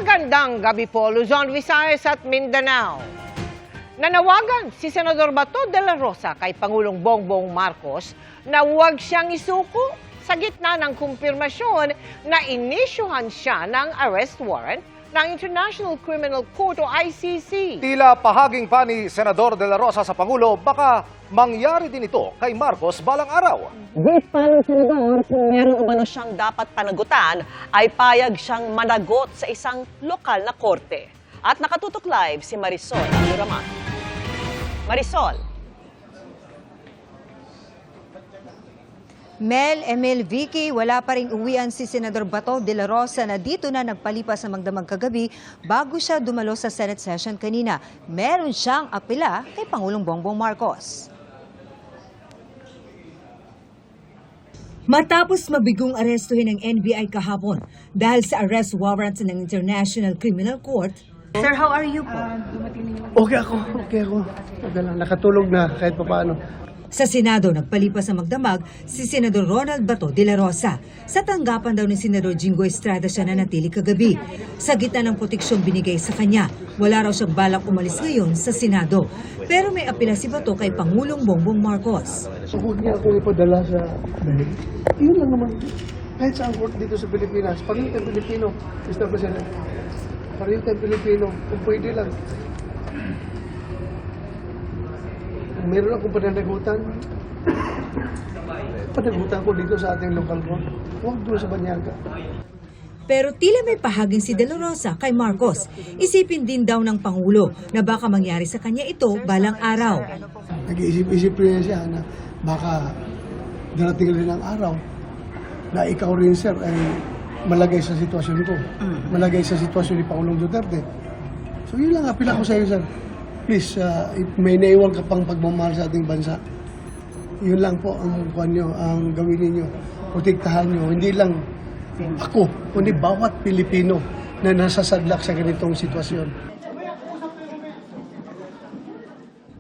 Magandang gabi po, Luzon, Visayas at Mindanao. Nanawagan si Senador Bato de la Rosa kay Pangulong Bongbong Marcos na huwag siyang isuko sa gitna ng kumpirmasyon na inisyuhan siya ng arrest warrant ng International Criminal Court o ICC. Tila pahaging pa ni Senador de la Rosa sa Pangulo, baka mangyari din ito kay Marcos balang araw. Di pa ng senador kung meron umano siyang dapat panagutan, ay payag siyang managot sa isang lokal na korte. At nakatutok live si Marisol Abduraman. Marisol. Mel, Emil, Vicky, wala pa ring uwian si Senador Bato de la Rosa na dito na nagpalipas sa magdamag kagabi bago siya dumalo sa Senate session kanina. Meron siyang apela kay Pangulong Bongbong Marcos. Matapos mabigong arestuhin ng NBI kahapon dahil sa arrest warrant ng International Criminal Court. Sir, how are you po? Okay ako. Okay lang. Nakatulog na kahit papaano. Sa Senado, nagpalipas sa magdamag si Senador Ronald Bato de la Rosa. Sa tanggapan daw ni Senador Jingo Estrada siya nanatili kagabi. Sa gitna ng proteksyong binigay sa kanya, wala raw siyang balak umalis ngayon sa Senado. Pero may apela si Bato kay Pangulong Bongbong Marcos. Huwag niya ako ipadala sa dahil. Yun lang naman. Kahit sa court dito sa Pilipinas, pareho tayong Pilipino, Mr. President. Pareho tayong Pilipino, kung pwede lang. Kung meron akong pananagutan ko dito sa ating local court. Huwag doon sa Banyaga. Pero tila may pahaging si De La Rosa kay Marcos. Isipin din daw ng Pangulo na baka mangyari sa kanya ito balang araw. Nag-iisip-isip rin siya na baka darating rin ang araw na ikaw rin, sir, ay malagay sa sitwasyon ko. Malagay sa sitwasyon ni Pangulong Duterte. So yun lang, apila ko sa iyo, sir. Please, may naiwan ka pang pagmamahal sa ating bansa. Yun lang po ang ang gawin ninyo. Protektahan nyo. Hindi lang ako, kundi bawat Pilipino na nasasadlak sa ganitong sitwasyon.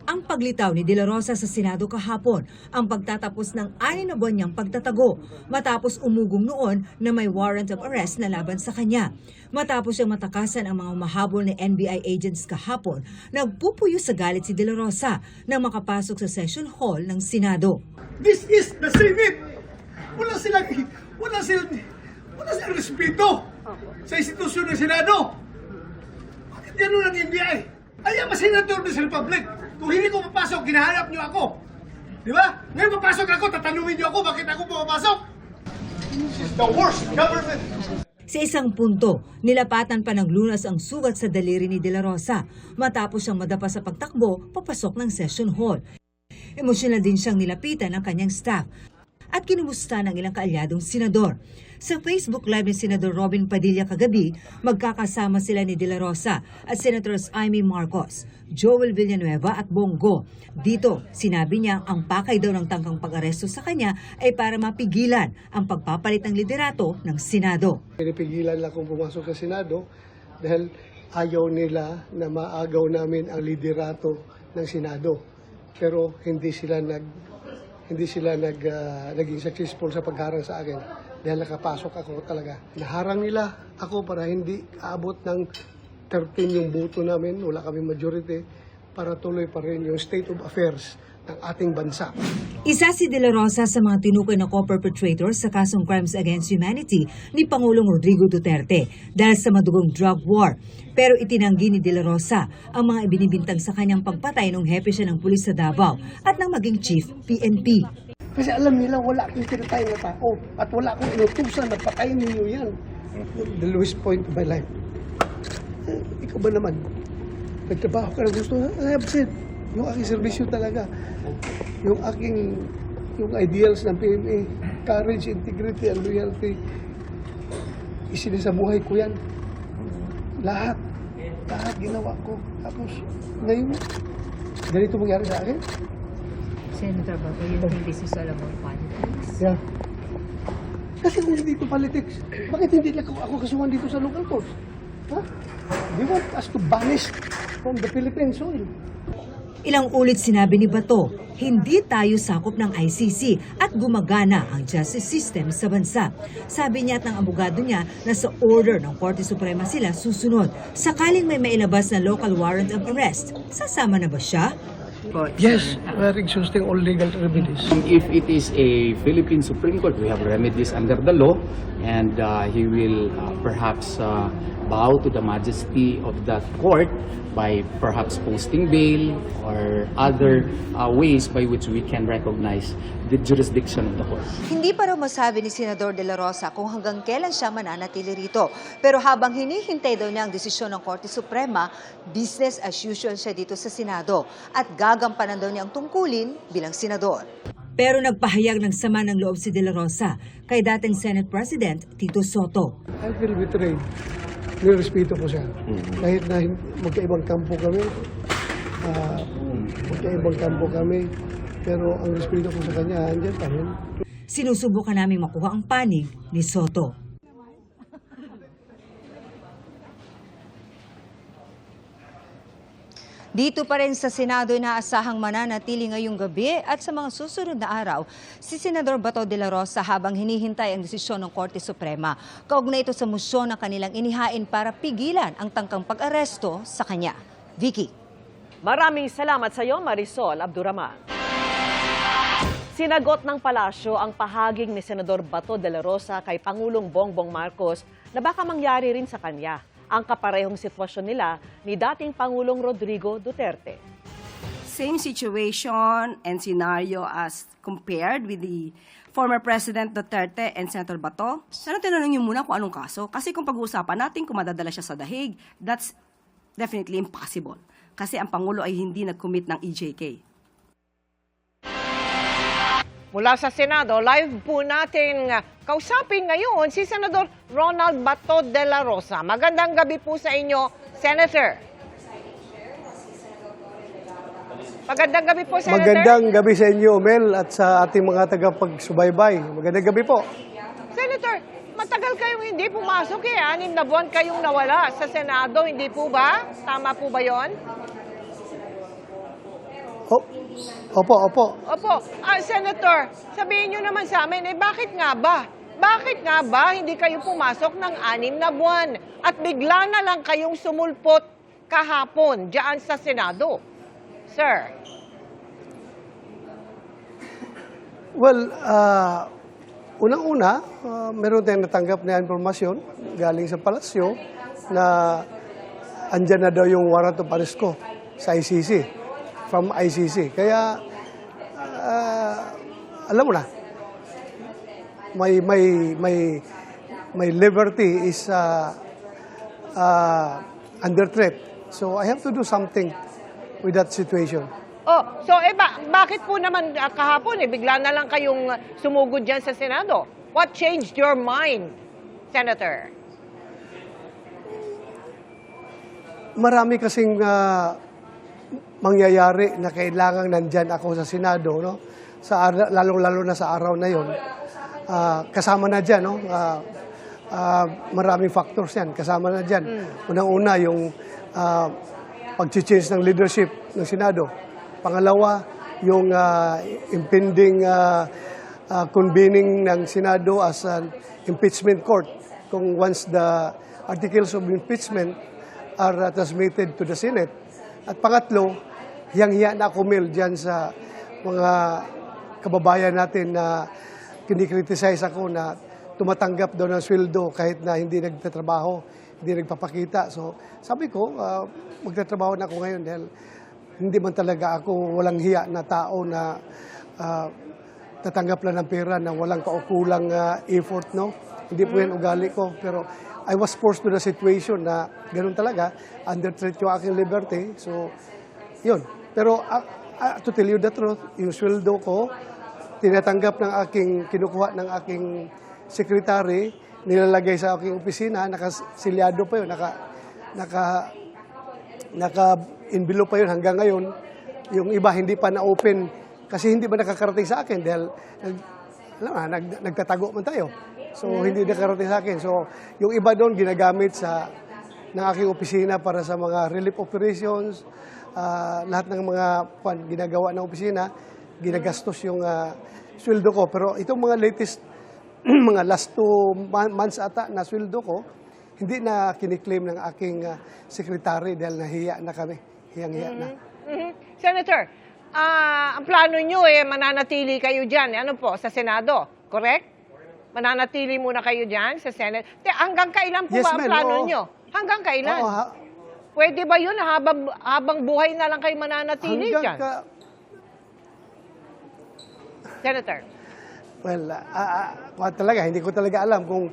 Ang paglitaw ni De La Rosa sa Senado kahapon ang pagtatapos ng 6 na buwan niyang pagtatago matapos umugong noon na may warrant of arrest na laban sa kanya. Matapos siyang matakasan ang mga umahabol ni NBI agents kahapon, nagpupuyo sa galit si De La Rosa na makapasok sa session hall ng Senado. This is the Senate! Wala silang respeto sa institusyon ng Senado. Bakit gano'n ang NBI? I am a senator of this republic. Kung hindi ko papasok, ginahanap niyo ako. Di ba? Ngayon papasok ako, tatanungin niyo ako bakit ako pumapasok. This is the worst government. Sa isang punto, nilapatan pa ng lunas ang sugat sa daliri ni De La Rosa matapos siyang madapa sa pagtakbo papasok ng session hall. Emosyonal din siyang nilapitan ng kanyang staff at kinumusta ng ilang kaalyadong senador. Sa Facebook Live ni Senador Robin Padilla kagabi, magkakasama sila ni De La Rosa at Senators Amy Marcos, Joel Villanueva at Bongo. Dito, sinabi niya ang pakay daw ng tangkang pag-aresto sa kanya ay para mapigilan ang pagpapalit ng liderato ng Senado. Pinipigilan lang akong pumasok sa Senado dahil ayaw nila na maagaw namin ang liderato ng Senado. Pero hindi sila naging successful sa pagharang sa akin dahil nakapasok ako talaga. Naharang nila ako para hindi aabot ng 13 yung boto namin, wala kami majority, para tuloy pa rin yung state of affairs ng ating bansa. Isa si De La Rosa sa mga tinukoy na co-perpetrators sa kasong Crimes Against Humanity ni Pangulong Rodrigo Duterte dahil sa madugong drug war. Pero itinanggi ni De La Rosa ang mga ibinibintang sa kanyang pagpatay nung hepe siya ng pulis sa Davao at nang maging chief PNP. Kasi alam nila wala akong tinatay na tao at wala akong inutusan na patayin ninyo yan. The lowest point of my life. Ikaw ba naman? Nagtrabaho ka na gusto? I have said, yung aking servisyo talaga. Yung ideals ng PMA, courage, integrity, and loyalty, isinisabuhay ko yan. Lahat ginawa ko. Tapos, ngayon, ganito mangyari sa akin? Senator Bato, you think this is all about politics? Yeah. Kasi kung hindi ito politics, bakit hindi ako kasuhan dito sa local courts? Huh? They want us to banish from the Philippine soil. Ilang ulit sinabi ni Bato, hindi tayo sakop ng ICC at gumagana ang justice system sa bansa. Sabi niya at ng abogado niya na sa order ng Korte Suprema sila susunod. Sakaling may mailabas na local warrant of arrest, sasama na ba siya? Yes, we are exhausting all legal remedies. If it is a Philippine Supreme Court, we have remedies under the law, and he will perhaps bow to the majesty of that court by perhaps posting bail or other ways by which we can recognize the jurisdiction of the court. Hindi pa raw masabi ni Senador De La Rosa kung hanggang kailan siya mananatili rito. Pero habang hinihintay daw niya ang desisyon ng Korte Suprema, business as usual siya dito sa Senado at gagampanan daw niya ang tungkulin bilang senador. Pero nagpahayag ng sama ng loob si De La Rosa kay dating Senate President Tito Soto. I feel betrayed. Nirespeto ko siya. Kahit na magkaibang kampo kami, pero ang respeto ko sa kanya, andyan pa rin. Sinusubukan naming makuha ang panig ni Soto. Dito pa rin sa Senado inaasahang mananatili ngayong gabi at sa mga susunod na araw si Senador Bato de la Rosa habang hinihintay ang desisyon ng Korte Suprema. Kaugnay ito sa musyon na kanilang inihain para pigilan ang tangkang pag-aresto sa kanya. Vicky. Maraming salamat sa iyo, Marisol Abduraman. Sinagot ng palasyo ang pahaging ni Senador Bato de la Rosa kay Pangulong Bongbong Marcos na baka mangyari rin sa kanya ang kaparehong sitwasyon nila ni dating Pangulong Rodrigo Duterte. Same situation and scenario as compared with the former President Duterte and Senator Bato. Sana tinanong niyo muna kung anong kaso. Kasi kung pag-uusapan natin kung madadala siya sa dahig, that's definitely impossible. Kasi ang Pangulo ay hindi nag-commit ng EJK. Mula sa Senado, live po natin kausapin ngayon si Senador Ronald Bato de la Rosa. Magandang gabi po sa inyo, Senator. Magandang gabi po, Senator. Magandang gabi sa inyo, Mel, at sa ating mga tagapagsubaybay. Magandang gabi po. Senator, matagal kayong hindi pumasok 6 na buwan kayong nawala sa Senado, hindi po ba? Tama po ba yon? Opo. Opo. Senator, sabihin nyo naman sa amin, bakit nga ba? Bakit nga ba hindi kayo pumasok ng 6 na buwan? At bigla na lang kayong sumulpot kahapon dyan sa Senado? Sir. Well, unang-una, meron tayong natanggap na informasyon galing sa palasyo na andyan na daw yung warrant of arrest ko sa ICC. From ICC. Kaya, alam mo na, my liberty is under threat. So I have to do something with that situation. Bakit po naman kahapon bigla na lang kayong sumugod dyan sa Senado? What changed your mind, Senator? Marami kasing mangyayari na kailangang nandyan ako sa Senado, no? Lalo-lalo na sa araw na yon. Kasama na dyan, no? Maraming factors yan, kasama na dyan. Unang-una, yung pag-change ng leadership ng Senado. Pangalawa, yung impending convening ng Senado as an impeachment court. Kung once the articles of impeachment are transmitted to the Senate. At pangatlo, hiyang-hiya na ako, Mel, dyan sa mga kababayan natin na kinikriticize ako na tumatanggap daw ng sweldo kahit na hindi nagtatrabaho, hindi nagpapakita. So sabi ko, magtatrabaho na ako ngayon dahil hindi man talaga ako walang hiya na tao na tatanggap lang ng pera na walang kaukulang effort, no? Hindi po yan ugali ko, pero I was forced to the situation na ganoon talaga, under threat yung aking liberty. So, yun. Pero to tell you the truth, yung sweldo ko, tinatanggap ng kinukuha ng aking secretary, nilalagay sa aking opisina, nakasilyado pa yun, naka-envelope pa yun hanggang ngayon. Yung iba hindi pa na-open kasi hindi ba nakakarating sa akin dahil nagtatago man tayo. So, hindi nakarating sa akin. So, yung iba doon ginagamit ng aking opisina para sa mga relief operations, lahat ng mga ginagawa ng opisina, ginagastos yung sweldo ko. Pero itong mga latest, mga last 2 months ata na sweldo ko, hindi na kiniklaim ng aking secretary dahil nahiya na kami. Hiyang-hiya na. Senator, ang plano nyo mananatili kayo dyan. Ano po, sa Senado, correct? Mananatili muna kayo dyan sa Senate. Hanggang kailan po Yes, ba ang ma'am, plano oo. nyo? Hanggang kailan? Oo, Pwede ba yun na habang buhay na lang kayo mananatili dyan? Senator. Well, talaga, hindi ko talaga alam kung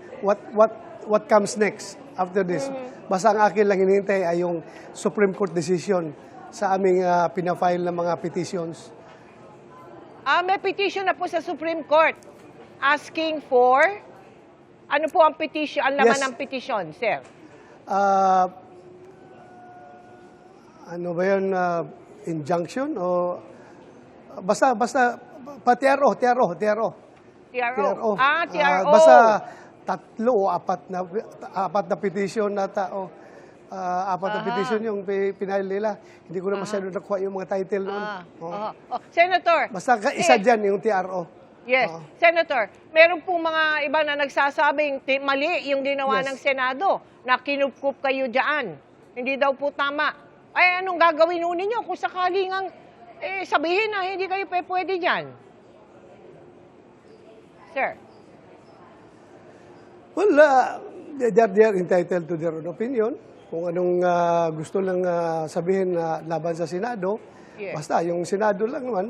what comes next after this. Basta ang akin lang hinihintay ay yung Supreme Court decision sa aming pinafile ng mga petitions. May petition na po sa Supreme Court asking for, ano po ang petition, ang laman Yes. ng petition, sir? Ano ba yun? Injunction? O basta TRO. TRO. TRO. TRO. Basta 3 o 4 na petition na tao. 4 na petition yung pinahil nila. Hindi ko na masyado nakuha yung mga title noon. Senator. Basta isa dyan yung TRO. Yes. Senator, meron pong mga iba na nagsasabing mali yung ginawa Yes. ng Senado na kinupkup kayo dyan. Hindi daw po tama. Ay, anong gagawin nun ninyo kung sakaling sabihin na hindi kayo pwede dyan? Sir. Well, they are entitled to their own opinion. Kung anong gusto lang sabihin na laban sa Senado, Yes. basta yung Senado lang naman,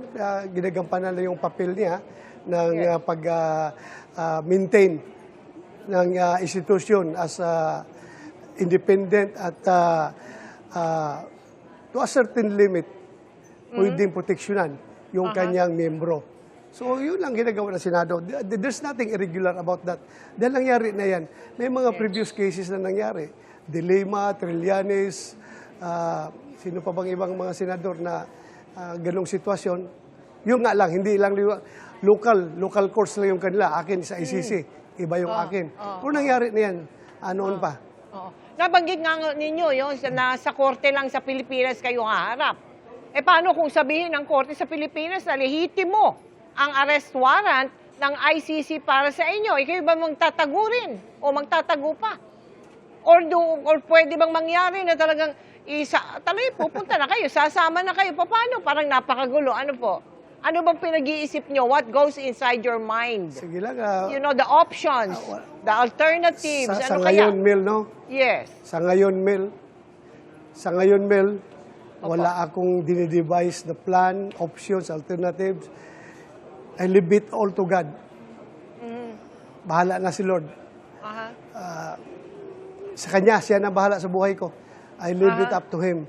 ginagampanan na yung papel niya ng pag-maintain ng institusyon as independent at to a certain limit, pwedeng proteksyonan yung kanyang membro. So, yun lang ginagawa ng Senado. There's nothing irregular about that. Dahil nangyari na yan. May mga previous cases na nangyari. De Lima, Trillanes, sino pa bang ibang mga senador na ganong sitwasyon. Yun nga lang, hindi lang local courts lang yung kanila. Akin sa ICC, iba yung akin. Kung nangyari na yan, noon pa. Nabanggit nga ninyo yun, na sa korte lang sa Pilipinas kayo haharap. Paano kung sabihin ng korte sa Pilipinas na lehitimo ang arrest warrant ng ICC para sa inyo? Kayo ba magtatago rin? O magtatago pa? Or pwede bang mangyari na talagang pupunta na kayo, sasama na kayo? Paano? Parang napakagulo. Ano po? Ano bang pinag-iisip nyo? What goes inside your mind? Sige lang. You know, the options, the alternatives. Sa Ano kaya? ngayon, Mel, no? Yes. Sa ngayon, Mel, wala akong dinidevise na plan, options, alternatives. I leave it all to God. Bahala na si Lord. Sa Kanya, siya na bahala sa buhay ko. I leave it up to Him.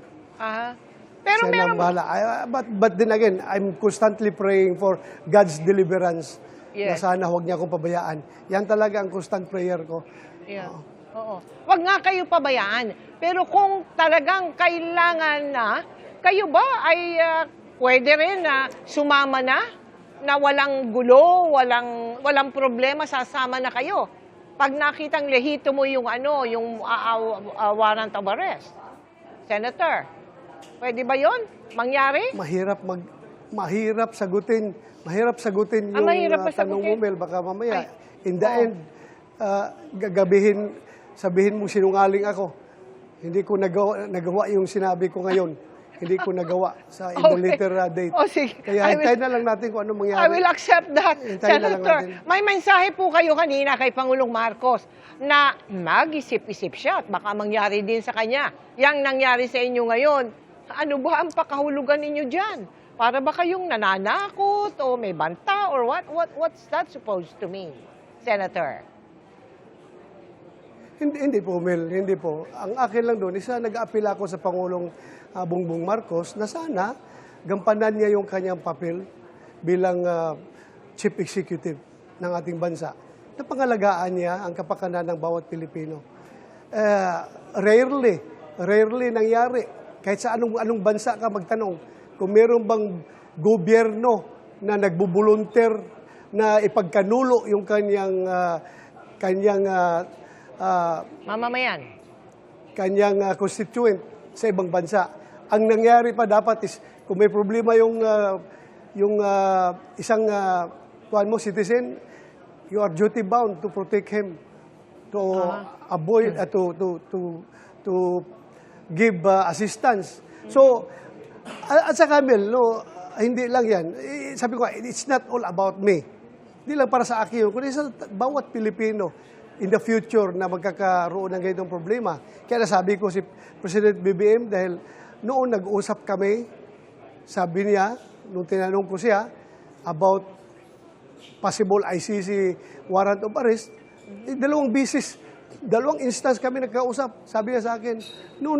Pero Siya na meron, bahala. But then again, I'm constantly praying for God's deliverance. Yes. Na sana huwag niya akong pabayaan. Yan talaga ang constant prayer ko. yeah. Oo. Wag nga kayo pabayaan. Pero kung talagang kailangan na, kayo ba ay pwede rin na sumama na walang gulo, walang problema, sasama na kayo? Pag nakitang lehitimo yung warrant of arrest. Senator, pwede ba yon mangyari? Mahirap sagutin yung mahirap ba tanong mo, sagutin? Mel. Baka mamaya, in the end, sabihin mo sinungaling ako. Hindi ko nagawa yung sinabi ko ngayon. Hindi ko nagawa sa in the later date. Sige. Kaya hintayin na lang natin kung ano mangyari. I will accept that, Hintayin na lang Senator. natin. May mensahe po kayo kanina kay Pangulong Marcos na mag-isip-isip siya at baka mangyari din sa kanya. Yang nangyari sa inyo ngayon, ano ba ang pakahulugan ninyo dyan? Para ba kayong nananakot o may banta or what's that supposed to mean, Senator? Hindi po, Mel. Hindi po. Ang akin lang doon, nag-apil ako sa Pangulong Bongbong Marcos na sana gampanan niya yung kanyang papel bilang chief executive ng ating bansa. Napangalagaan niya ang kapakanan ng bawat Pilipino. Rarely nangyari. Kahit sa anong bansa ka magtanong, kung meron bang gobyerno na nagbubulunter na ipagkanulo yung kanyang Mamamayan. constituent sa ibang bansa. Ang nangyari pa dapat is, kung may problema yung isang kuwan mo, citizen, you are duty bound to protect him, to avoid, to give assistance. So, at saka Mel, no, hindi lang yan. Sabi ko, it's not all about me. Hindi lang para sa akin yun, kundi sa bawat Pilipino in the future na magkakaroon ng ganitong problema. Kaya nasabi ko si President BBM dahil noon nag-uusap kami, sabi niya, nung tinanong ko siya about possible ICC warrant of arrest, dalawang instance kami nagkausap. Sabi niya sa akin, no,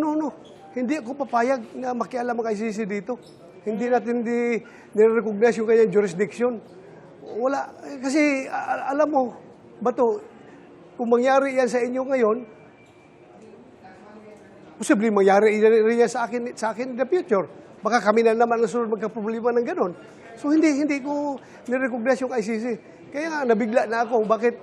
hindi ako papayag na makialam ang ICC dito. Hindi natin nire-recognize yung kanyang jurisdiction. Wala. Kasi, alam mo, Bato, kung mangyari yan sa inyo ngayon, posibleng mangyari rin yan sa akin in the future. Baka kami na naman ang sunod magka-problema ng ganon. So, hindi ko nire-recognize yung ICC. Kaya nga, nabigla na ako, bakit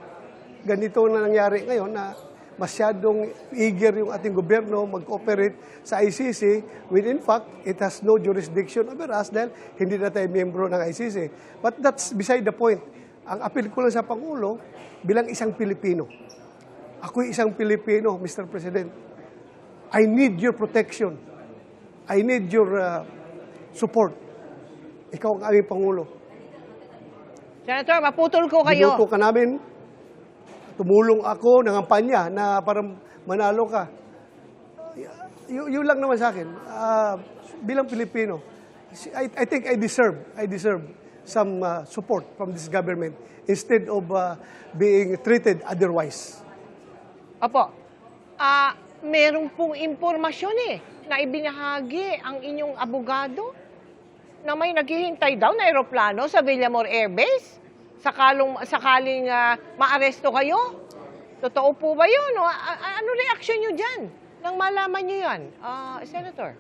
ganito na nangyari ngayon na masyadong eager yung ating gobyerno mag-cooperate sa ICC when in fact, it has no jurisdiction over us dahil hindi na tayo miyembro ng ICC. But that's beside the point. Ang appeal ko lang sa Pangulo, bilang isang Pilipino. Ako'y isang Pilipino, Mr. President. I need your protection. I need your support. Ikaw ang aming Pangulo. Senator, maputol ko kayo. Binuto ka namin, tumulong ako ng kampanya na para manalo ka. Yun lang naman sa akin. Bilang Pilipino, I think I deserve some support from this government instead of being treated otherwise. Opo. Meron pong impormasyon na ibinahagi ang inyong abogado na may naghihintay daw na eroplano sa Villamor Air Base sakaling maaresto kayo. Totoo po ba yun? Ano reaksyon nyo dyan nang malaman nyo yan, Senator?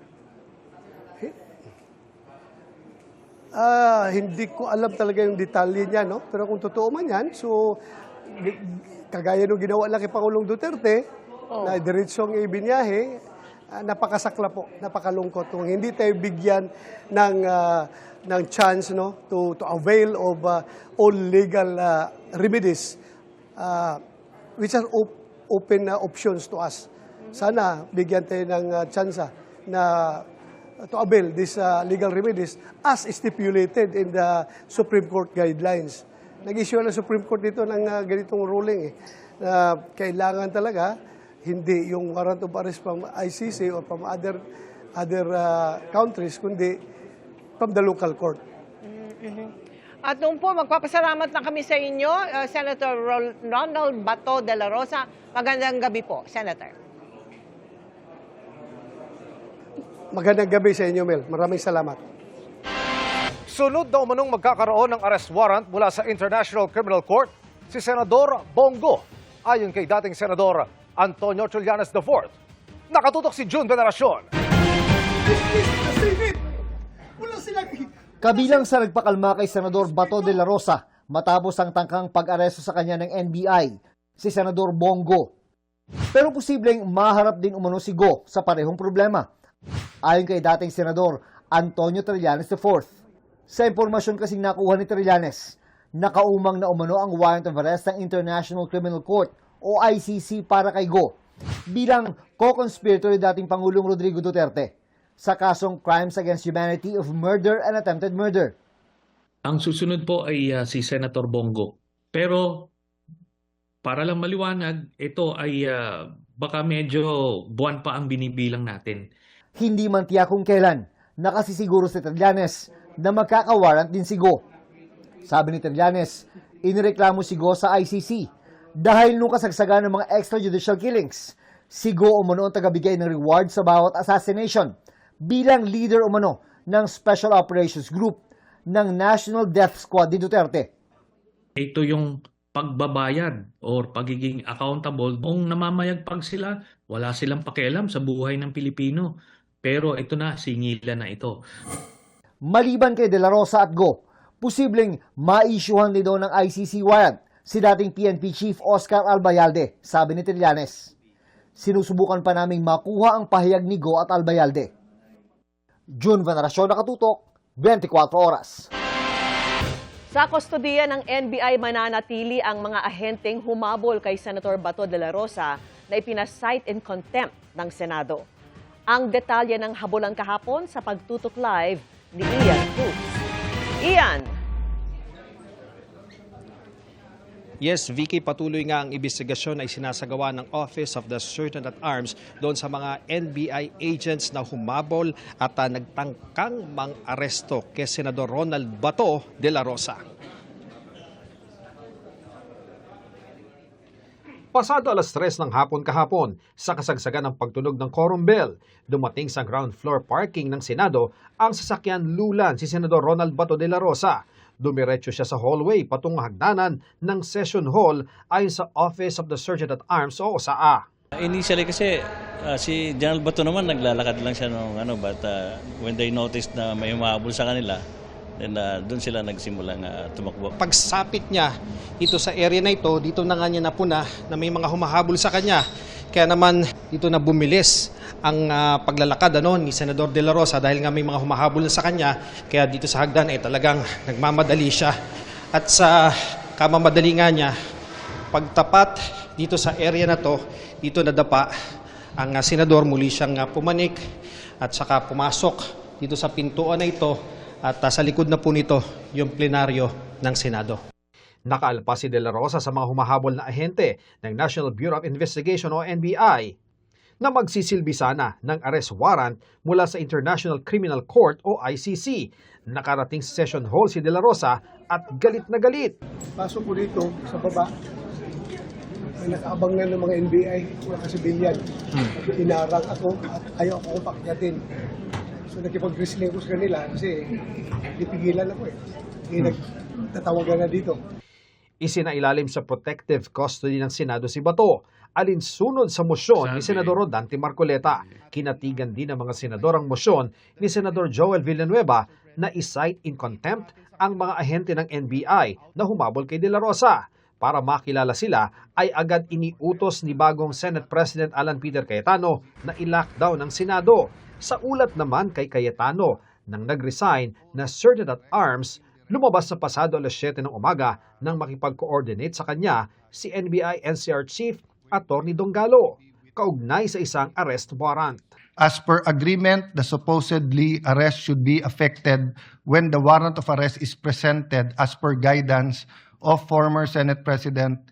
Hindi ko alam talaga yung detalye niya, no? Pero kung totoo man yan, so kagaya nung ginawa lang kay Pangulong Duterte, na diretsong ibinyahe, napakasakla po, napakalungkot. Kung hindi tayo bigyan ng chance, no, to avail of all legal remedies, which are open options to us. Sana bigyan tayo ng chance na to avail these legal remedies as stipulated in the Supreme Court guidelines. Nag-issue ng Supreme Court dito ng ganitong ruling na kailangan talaga hindi yung warrant of arrest from ICC or from other countries, kundi from the local court. At noon po, magpapasalamat na kami sa inyo, Senator Ronald Bato de la Rosa. Magandang gabi po, Senator. Magandang gabi sa inyo, Mel. Maraming salamat. Sunod na umanong magkakaroon ng arrest warrant mula sa International Criminal Court si Senador Bongo. Ayon kay dating Senador Antonio Trillanes IV. Nakatutok si June Veneracion. Kabilang sa nagpakalma kay Senador Bato de la Rosa matapos ang tangkang pag-aresto sa kanya ng NBI, si Senador Bongo. Pero posibleng maharap din umano si Go sa parehong problema. Ayon kay dating Senador Antonio Trillanes IV. Sa impormasyon kasing nakuha ni Trillanes, nakaumang na umano ang warrant of arrest ng International Criminal Court o ICC para kay Go bilang co-conspirator ni dating Pangulong Rodrigo Duterte sa kasong Crimes Against Humanity of Murder and Attempted Murder. Ang susunod po ay si Senator Bongo. Pero para lang maliwanag, ito ay baka medyo buwan pa ang binibilang natin. Hindi man tiyak kung kailan, nakasisiguro si Trillanes na magkakawarrant din si Go. Sabi ni Trillanes, inireklamo si Go sa ICC dahil nung kasagsagan ng mga extrajudicial killings, si Go umano ang tagabigay ng reward sa bawat assassination bilang leader umano ng Special Operations Group ng National Death Squad ni Duterte. Ito yung pagbabayad or pagiging accountable. Kung namamayagpag sila, wala silang pakialam sa buhay ng Pilipino. Pero ito na, singilan na ito. Maliban kay De La Rosa at Go, posibleng ma-issuehan din daw ng ICC warrant si dating PNP Chief Oscar Albayalde, sabi ni Trillanes. Sinusubukan pa naming makuha ang pahayag ni Go at Albayalde. June Veneracion, Nakatutok, 24 Oras. Sa kustodiya ng NBI mananatili ang mga ahenteng humabol kay Senator Bato de la Rosa na ipinasight in contempt ng Senado. Ang detalye ng habulan kahapon sa Pagtutok Live ni Ian Cruz. Ian! Yes, Vicky, patuloy nga ang investigasyon ay sinasagawa ng Office of the Sergeant at Arms doon sa mga NBI agents na humabol at nagtangkang mang-aresto kay Senador Ronald Bato de la Rosa. Pasado alas 3 ng hapon kahapon, sa kasagsagan ng pagtunog ng quorum bell, dumating sa ground floor parking ng Senado ang sasakyan lulan si Senador Ronald Bato de la Rosa. Dumiretso siya sa hallway patungong hagdanan ng session hall ayon sa Office of the Sergeant at Arms o OSAA. Initially kasi si General Bato naman naglalakad lang siya but when they noticed na may humahabol sa kanila, then doon sila nagsimulang tumakbo. Pagsapit niya ito sa area na ito, dito na nga niya napuna na may mga humahabol sa kanya. Kaya naman dito na bumilis ang paglalakad ni Senador de la Rosa dahil nga may mga humahabol na sa kanya. Kaya dito sa hagdan talagang nagmamadali siya. At sa kamamadali nga niya, pagtapat dito sa area na to, dito nadapa ang senador, muli siyang pumanik at saka pumasok dito sa pintuan na ito at sa likod na po nito yung plenaryo ng Senado. Nakaalpas si De La Rosa sa mga humahabol na ahente ng National Bureau of Investigation o NBI na magsisilbi sana ng arrest warrant mula sa International Criminal Court o ICC. Nakarating sa session hall si De La Rosa at galit na galit. Pasok ko dito sa baba, may nakaabang na ng mga NBI, mga kasibilyan. Inarang ako at ayaw akong pakyatin. So nakipag-wrestling ko sa kanila kasi dipigilan ako nagtatawagan na dito. Isinailalim sa protective custody ng Senado si Bato. Alinsunod sa mosyon ni Senador Rodante Marcoleta. Kinatigan din ng mga senador ang mosyon ni Senador Joel Villanueva na isight in contempt ang mga ahente ng NBI na humabol kay De La Rosa. Para makilala sila, ay agad iniutos ni bagong Senate President Alan Peter Cayetano na i-lockdown ng Senado. Sa ulat naman kay Cayetano, nang nag-resign na Sergeant at Arms, lumabas sa pasado alas 7 ng umaga nang makipag-coordinate sa kanya si NBI NCR Chief Atty. Donggalo, kaugnay sa isang arrest warrant. As per agreement, the supposedly arrest should be effected when the warrant of arrest is presented as per guidance of former Senate President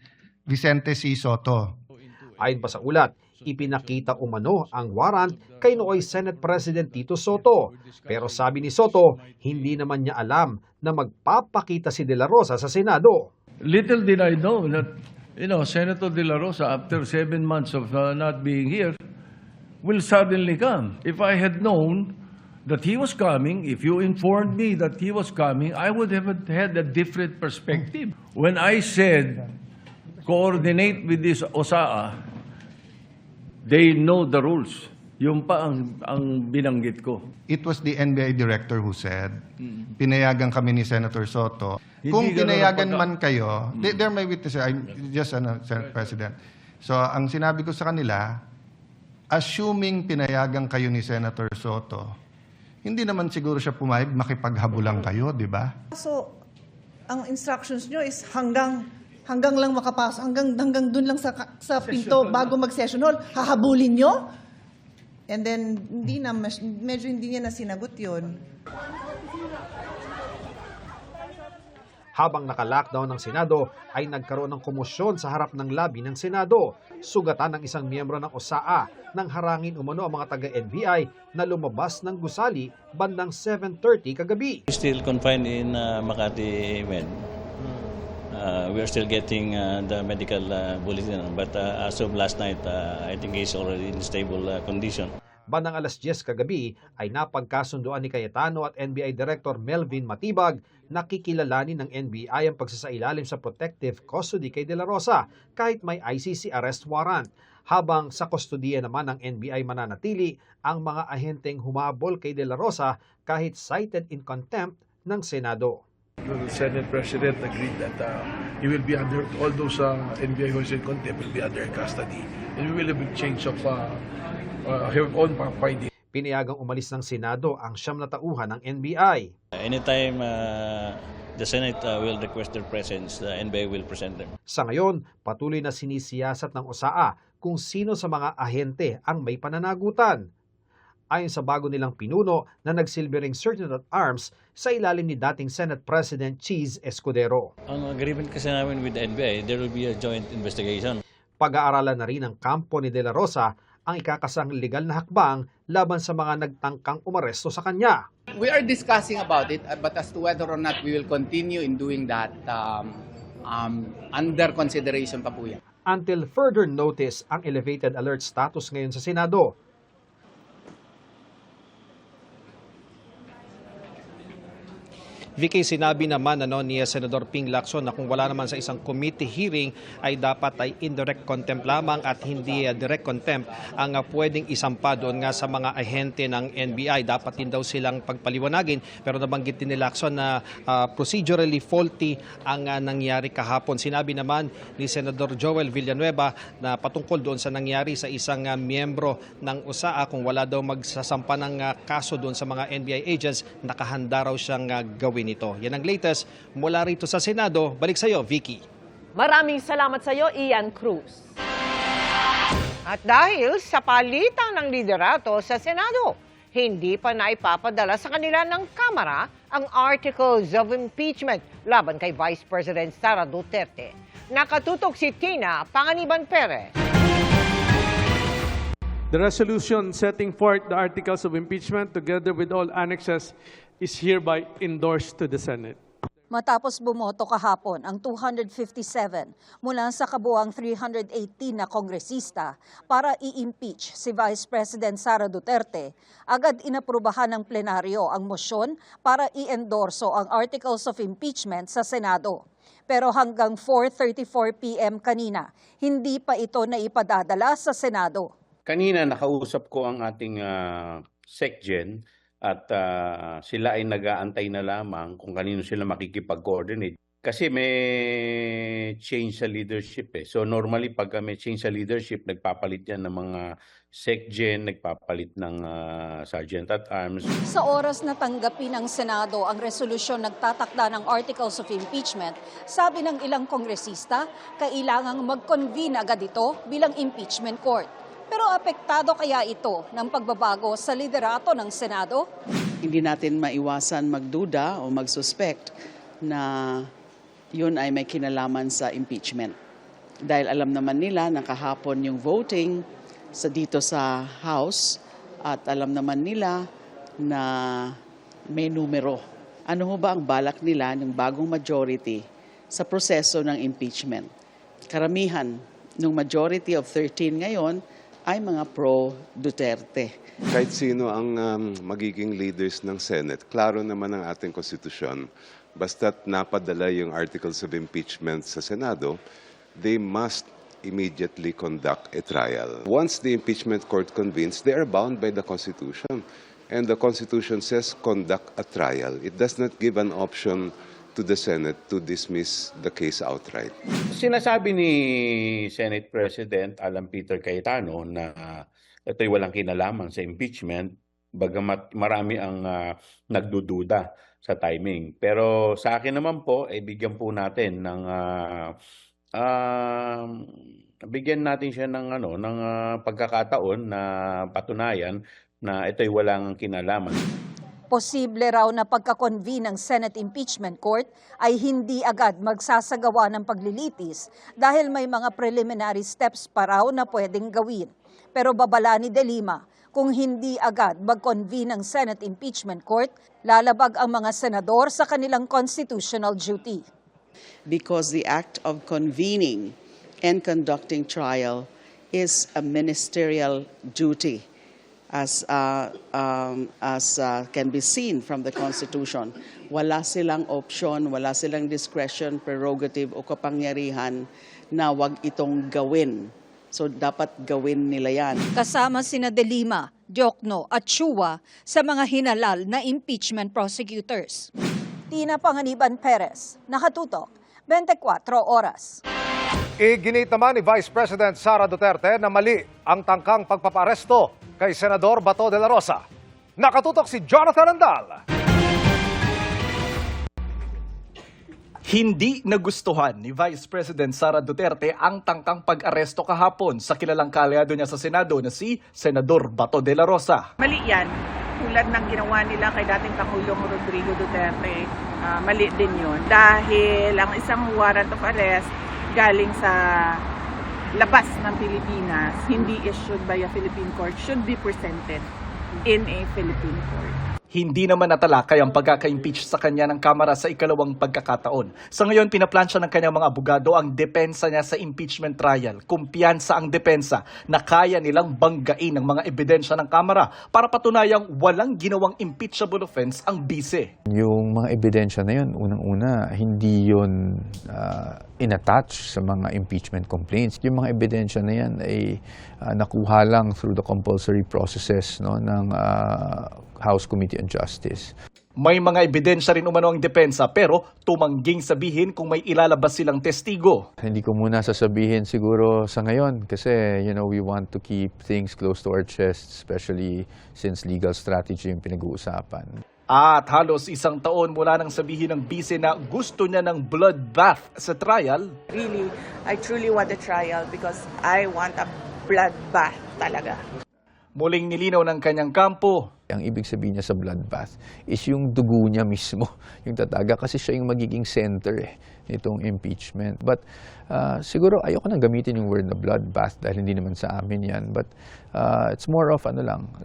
Vicente C. Soto. Ayon pa sa ulat, ipinakita umano ang warrant kay nooy Senate President Tito Soto. Pero sabi ni Soto, hindi naman niya alam na magpapakita si De La Rosa sa Senado. Little did I know that, Senator De La Rosa, after 7 months of not being here, will suddenly come. If I had known that he was coming, if you informed me that he was coming, I would have had a different perspective. When I said, coordinate with this OSAA, they know the rules. Yung pa ang binanggit ko. It was the NBI director who said, pinayagan kami ni Senator Soto. Hindi Kung ganun pinayagan ang man kayo, they're my witnesses, I'm just Senate President. So ang sinabi ko sa kanila, assuming pinayagan kayo ni Senator Soto, hindi naman siguro siya pumayag makipaghabulan kayo, di ba? So, ang instructions nyo is hanggang lang makapasok, hanggang dun lang sa pinto bago mag-session hall, hahabulin nyo? And then, medyo hindi niya na sinagot yun. Habang naka-lockdown ng Senado, ay nagkaroon ng komosyon sa harap ng lobby ng Senado. Sugatan ng isang miyembro ng OSAA nang harangin umano ang mga taga-NBI na lumabas ng gusali bandang 7:30 kagabi. Still confined in Makati Med. We are still getting the medical bulletin, but as of last night, I think he's already in stable condition. Bandang alas 10 kagabi ay napagkasunduan ni Cayetano at NBI Director Melvin Matibag na kikilalanin ng NBI ang pagsasailalim sa protective custody kay De La Rosa kahit may ICC arrest warrant. Habang sa kustodiya naman ng NBI mananatili ang mga ahenteng humabol kay De La Rosa kahit cited in contempt ng Senado. The Senate President agreed that he will be under, all those NBI who is in contempt will be under custody. And we will have a change of her own finding. Pinayagang umalis ng Senado ang 9 na tauhan ng NBI. Anytime the Senate will request their presence, the NBI will present them. Sa ngayon, patuloy na sinisiyasat ng OSAA kung sino sa mga ahente ang may pananagutan. Ayon sa bago nilang pinuno na nagsilbing Sergeant at Arms sa ilalim ni dating Senate President Cheese Escudero. Ang agreement kasi namin with the NBI, there will be a joint investigation. Pag-aaralan na rin ng kampo ni De La Rosa ang ikakasang legal na hakbang laban sa mga nagtangkang umaresto sa kanya. We are discussing about it, but as to whether or not we will continue in doing that, under consideration pa po yan. Until further notice ang elevated alert status ngayon sa Senado. Vicky, sinabi naman ni Senador Ping Lacson na kung wala naman sa isang committee hearing ay dapat ay indirect contempt lamang at hindi direct contempt ang pwedeng isampa doon nga sa mga ahente ng NBI. Dapat din daw silang pagpaliwanagin, pero nabanggit din ni Lacson na procedurally faulty ang nangyari kahapon. Sinabi naman ni Senador Joel Villanueva na patungkol doon sa nangyari sa isang miyembro ng OSAA, kung wala daw magsasampa ng kaso doon sa mga NBI agents, nakahanda raw siyang gawin ito. Yan ang latest mula rito sa Senado. Balik sa iyo, Vicky. Maraming salamat sa iyo, Ian Cruz. At dahil sa palitan ng liderato sa Senado, hindi pa naipapadala sa kanila ng Kamara ang articles of impeachment laban kay Vice President Sara Duterte. Nakatutok si Tina Panganiban Perez. The resolution setting forth the articles of impeachment together with all annexes is hereby endorsed to the Senate. Matapos bumoto kahapon ang 257 mula sa kabuang 318 na kongresista para i-impeach si Vice President Sara Duterte, agad inaprubahan ng plenaryo ang mosyon para i-endorso ang articles of impeachment sa Senado. Pero hanggang 4:34 p.m. kanina, hindi pa ito naipadadala sa Senado. Kanina nakausap ko ang ating SecGen at sila ay nag-aantay na lamang kung kanino sila makikipag-coordinate. Kasi may change sa leadership eh. So normally pag may change sa leadership, nagpapalit yan ng mga SecGen, nagpapalit ng Sergeant at Arms. Sa oras na tanggapin ng Senado ang resolusyon nagtatakda ng articles of impeachment, sabi ng ilang kongresista, kailangang mag-convene agad ito bilang impeachment court. Pero apektado kaya ito ng pagbabago sa liderato ng Senado? Hindi natin maiwasan magduda o magsuspect na yun ay may kinalaman sa impeachment. Dahil alam naman nila na kahapon yung voting dito sa House at alam naman nila na may numero. Ano ho ba ang balak nila ng bagong majority sa proseso ng impeachment? Karamihan ng majority of 13 ngayon ay mga pro-Duterte. Kahit sino ang magiging leaders ng Senate, klaro naman ang ating konstitusyon. Basta't napadala yung articles of impeachment sa Senado, they must immediately conduct a trial. Once the impeachment court convenes, they are bound by the Constitution. And the Constitution says conduct a trial. It does not give an option to the Senate to dismiss the case outright. Sinasabi ni Senate President Alan Peter Cayetano na ito'y walang kinalaman sa impeachment, bagamat marami ang nagdududa sa timing. Pero sa akin naman po, bigyan po natin ng bigyan natin siya ng ng pagkakataon na patunayan na ito'y walang kinalaman. Posible raw na pagka-convene ng Senate Impeachment Court ay hindi agad magsasagawa ng paglilitis dahil may mga preliminary steps pa raw na pwedeng gawin. Pero babala ni De Lima, kung hindi agad mag-convene ng Senate Impeachment Court, lalabag ang mga senador sa kanilang constitutional duty. Because the act of convening and conducting trial is a ministerial duty. As can be seen from the Constitution, wala silang option, wala silang discretion, prerogative o kapangyarihan na wag itong gawin. So dapat gawin nila yan. Kasama sina De Lima, Diokno at Chua sa mga hinalal na impeachment prosecutors. Tina Panganiban Perez, nakatutok, 24 oras. Iginit naman ni Vice President Sara Duterte na mali ang tangkang pagpaparesto kay Senador Bato de la Rosa. Nakatutok si Jonathan Andal. Hindi nagustuhan ni Vice President Sara Duterte ang tangkang pag-aresto kahapon sa kilalang kalyado niya sa Senado na si Senador Bato de la Rosa. Mali yan. Tulad ng ginawa nila kay dating Pangulong Rodrigo Duterte, mali din yun. Dahil ang isang warrant of arrest galing sa labas ng Pilipinas, hindi issued by a Philippine court, should be presented in a Philippine court. Hindi naman natalakay ang pagkaka-impeach sa kanya ng Kamara sa ikalawang pagkakataon. Sa ngayon, pinaplansya ng kanyang mga abogado ang depensa niya sa impeachment trial. Kumpiyansa ang depensa na kaya nilang banggain ang mga ebidensya ng Kamara para patunayang walang ginawang impeachable offense ang bise. Yung mga ebidensya na yun, unang-una, hindi yun inattach sa mga impeachment complaints. Yung mga ebidensya na yan ay nakuha lang through the compulsory processes ng House Committee on Justice. May mga ebidensya rin umano ang depensa pero tumangging sabihin kung may ilalabas silang testigo. Hindi ko muna sasabihin siguro sa ngayon kasi we want to keep things close to our chest, especially since legal strategy yung pinag-uusapan. At halos isang taon mula nang sabihin ng bise na gusto niya ng bloodbath sa trial. Really, I truly want a trial because I want a bloodbath talaga. Muling nilinaw ng kanyang kampo. Ang ibig sabihin niya sa bloodbath is yung dugo niya mismo, yung tataga, kasi siya yung magiging center nitong impeachment. But siguro ayoko nang gamitin yung word na bloodbath dahil hindi naman sa amin yan. But it's more of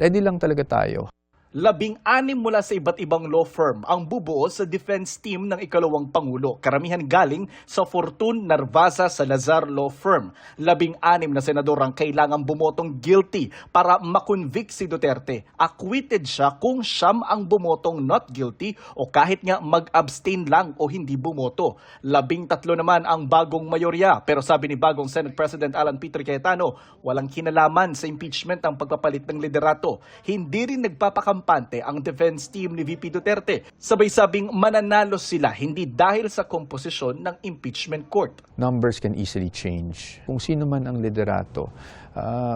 ready lang talaga tayo. 16 mula sa iba't ibang law firm ang bubuo sa defense team ng ikalawang Pangulo. Karamihan galing sa Fortune Narvaza Salazar Law Firm. 16 na senador ang kailangang bumotong guilty para makonvict si Duterte. Acquitted siya kung siyam ang bumotong not guilty o kahit nga mag-abstain lang o hindi bumoto. 13 naman ang bagong mayorya. Pero sabi ni bagong Senate President Alan Peter Cayetano, walang kinalaman sa impeachment ang pagpapalit ng liderato. Hindi rin nagpapakampanya ang defense team ni VP Duterte. Sabay sabing mananalo sila hindi dahil sa komposisyon ng impeachment court. Numbers can easily change. Kung sino man ang liderato,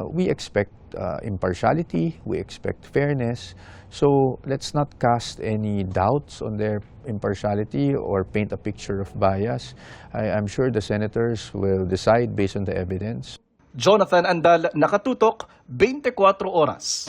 we expect impartiality, we expect fairness. So let's not cast any doubts on their impartiality or paint a picture of bias. I'm sure the senators will decide based on the evidence. Jonathan Andal, Nakatutok, 24 Oras.